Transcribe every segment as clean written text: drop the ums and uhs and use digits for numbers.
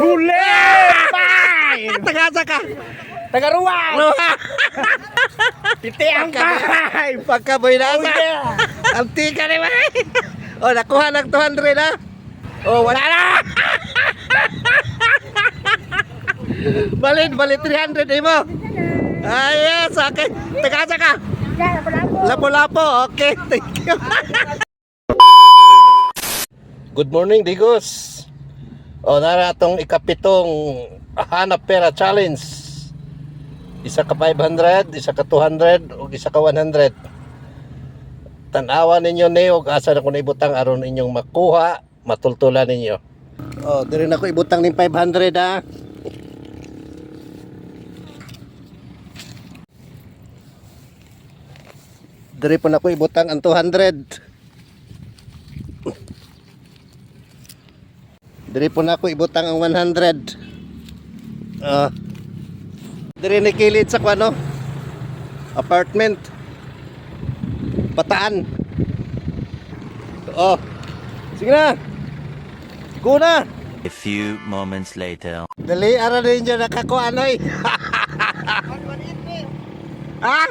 Huli! Bye! Tagasa ka. Tagaruan! Luha. Piti ang bahay! Pagkaboy na Oh, yeah. Amti ka ni bay. Oh, nakuha ng 200 ha. Oh, wala na. Balit 300 mo. Ayos, okay. Tagasa ka. Lapo-lapo. Okay, thank you. Good morning, Digos. O, nara itong ikapitong hanap pera challenge. Isa ka 500, isa ka 200, o isa ka 100. Tanawa ninyo ni, o asa na kung ibutang aron inyong makuha, matultulan ninyo. O, di rin ako ibutang ng 500 ha. Dari po na ko ibutang ang 200. Dari po na ko ibutang ang 100. Dari nikilid sa kwano? Apartment. Bataan. Oh. Sige na. Go na. A few moments later. Dali ara ninyo nakakuha ano eh. Ha?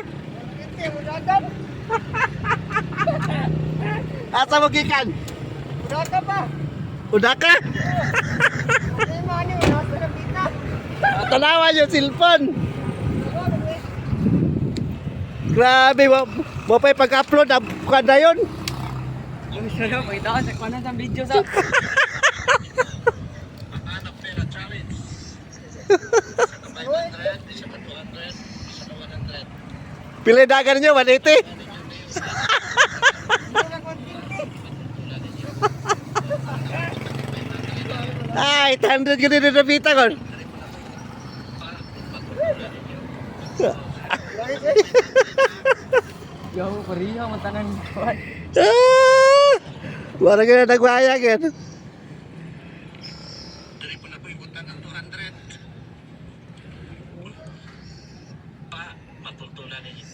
Asa mo gikan? Udaka pa! Udah ka? Tanawa yung cellphone. Grabe, mo pa'y pag-upload kada yun. Yung isa na, pakita ko sa kanan sa video sa... Hanap pera challenge. Isa ka 500, isa ka 200, isa ka 100. Pili dagan nyo, 180. Ay, 800 gini na nabita ko. Yo, pariha, matanan. Wala ka na nagbayag yan. Dari po na po ibutan ng 200. Matultulan niya.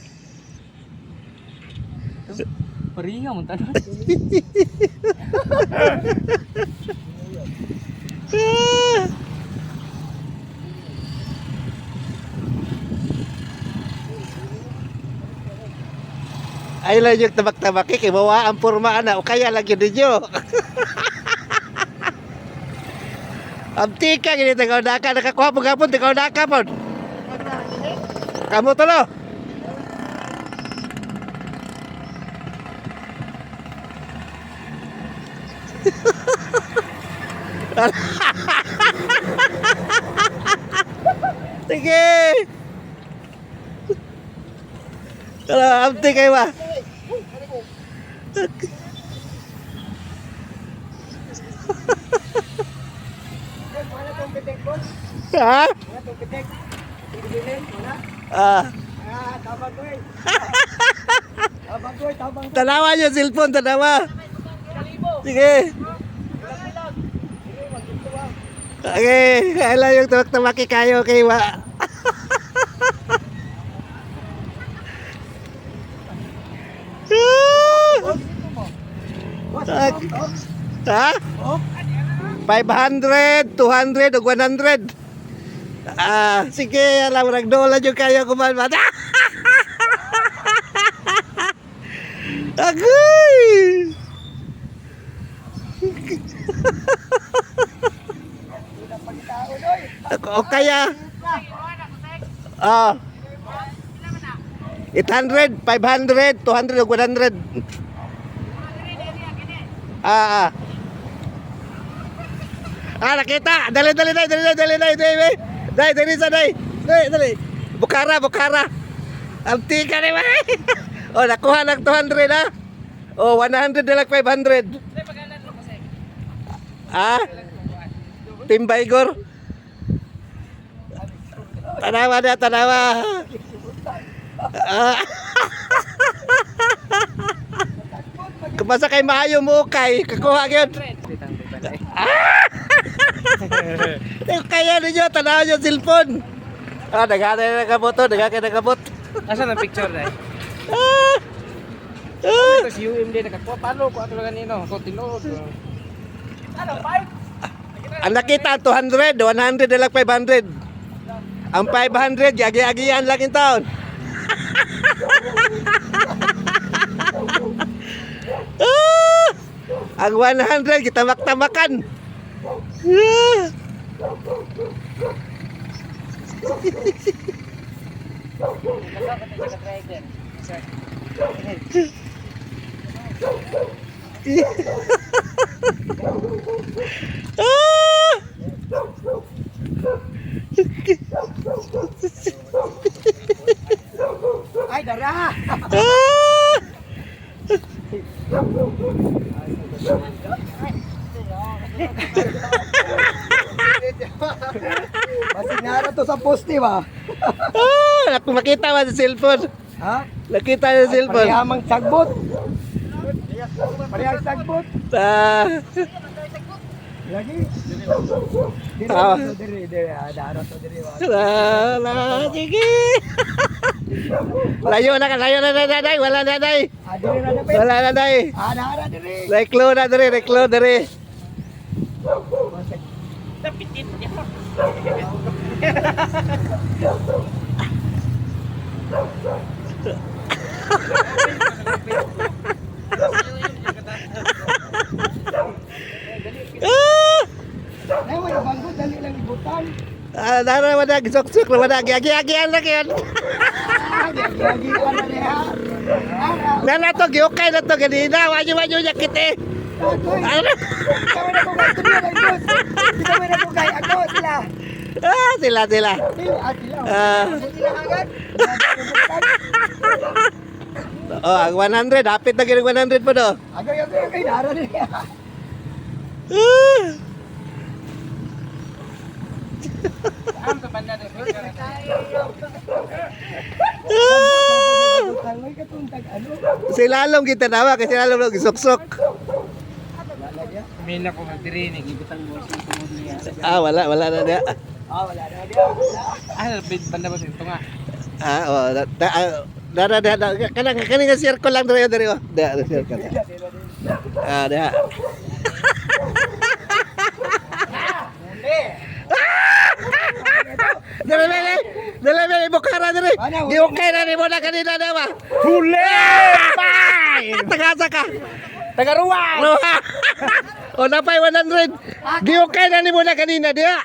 Pariha, matanan. Ay lang yung tabak-tabak kay bawa ang porma ana o kaya lagi ninyo. Amtika gini tagaw naka nakakuha mo gapon tagaw naka po. Kamu tolo. Sige. Kalau amti kayo ba? Ha? Tanawa niyo cellphone, tanawa. Sige. Okay, kailan yung tumak-tumaki kayo kay wa. Ha? 500, 200, o 100. Sige, alam, nagdola yung kayo kumalmat. Agoy! O kaya 800, 500, 200, o 100. Nakita. Dali. Dali. Bukara. Amti ka ni bay. Oh, nakuha ng 200 ha. Oh, 100 na lang 500. Team Baygor. Tanawa. Kumasa kay maayo mo kay kakuha gyud. Kaya ninyo tanaw yung cellphone. Daghan na nagabot. Asa na picture na Ito si UMD nakakuha. Paano ko ato lang kanino? So, tinood. Ano, 5? Ang nakita 200, 100 na lang 500. Ang 500, agi-agian lang in taon. Ang 100, kita maktamakan. Ay, dara! Basig na to sa poste ba? Ako makita ba sa cellphone? Ha? Nakita sa cellphone. Parehamang sagbot. Parehang sagbot. Lagi. Diri Ah. diri dara to diri wa. Sige. Layo na, daday. Wala na, daday. Diri na dapat. Wala na, daday. Dara diri. Reklo na, diri. Nay way banggo dali lang ibutan. Dara madag, sok-sok na madag. Agi-agian lang yun. Lagi ana diha. Nana to, giukay na to, ganina. Wanyo nyakit eh. Ano? Kami na ko kay tuloy lang boss. Kami na ko kay ako sila. Sila. Sila. Ah. Sila agad. Oh, ang 100. Hapit na ganun 100 pa do. Agay dara diha. Butang may katuntag ano. Si Lalong kita nawa kasi Lalong lang gisok-sok. May na ko magdirinig, ibutang mo sa tungod niya. Wala na dia. Wala na dia. Bid banda ba ito nga? Kanang circle lang diri. Da, circle. Dia. Dali, bukara diri. Giukay na ni mo na kanina na ba? Huli! Bye! Tagasa ka. Tagaruan! O napay 100. Giukay na ni mo na kanina dia.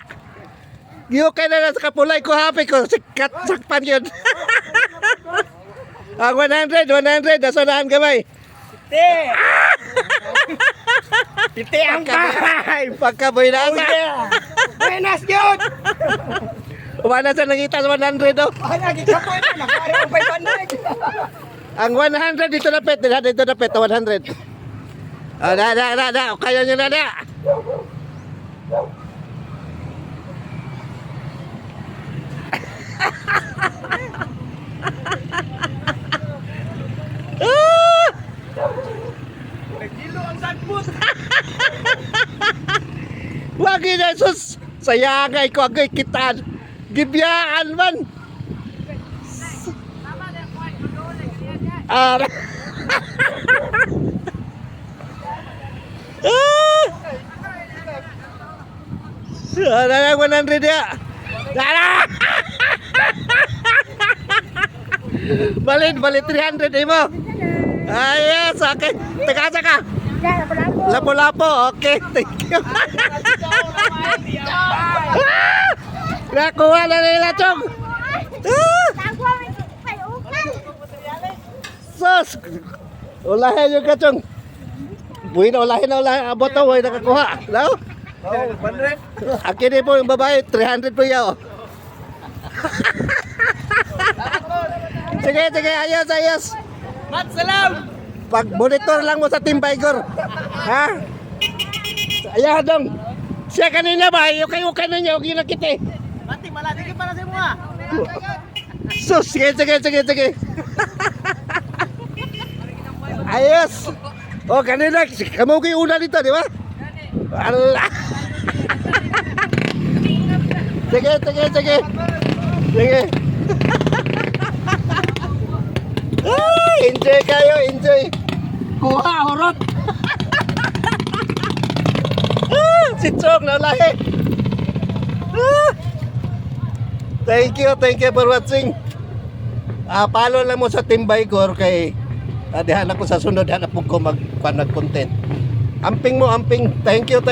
Giukay na sa kapulay ko happy ko. Sikat sakpan yun. Ang 100. Nasunahan gamay. Piti ang bahay! Pagkaboy na asa. Buenas yun! Umana sa nangita sa 100 oh. Lagi ka po ito, nakari ang 500. Ang 100 dito na pet, 100. Kaya nyo na. Nagkilo ang sagbot! Wag na sus. Sayangay ko agay kitaan. Gibiyaan man. Ada 100 ya. Balik 300 mo. Yes, okay. Tagasa ka. Lapo-lapo, okay. Thank you. Nakuha na nila, Chong. Sus. Ulahin yung kachong. Buhay na, ulahin. Abot na, buhay nakakuha. Lao? 100. Akin po yung babae, 300 po yaw. Sige, ayos. Mat salam! Pag-monitor lang mo sa Team Baigor. Ha? Ayan dong. Siya kanina ba? Yung kayo na niya, huwag yun nakita eh. Mati, malatigin para sa mga! Sus, sige. Ayos. Oh, kanina, kamu kayo una dito, di ba? Allah. Sige. Enjoy kayo, enjoy. Kuha, horot. Si Chong na lahi. Thank you for watching. Follow lang mo sa Team Bicor kay dihan ako sa sunod hanap ko mag-content. Amping mo, amping. Thank you.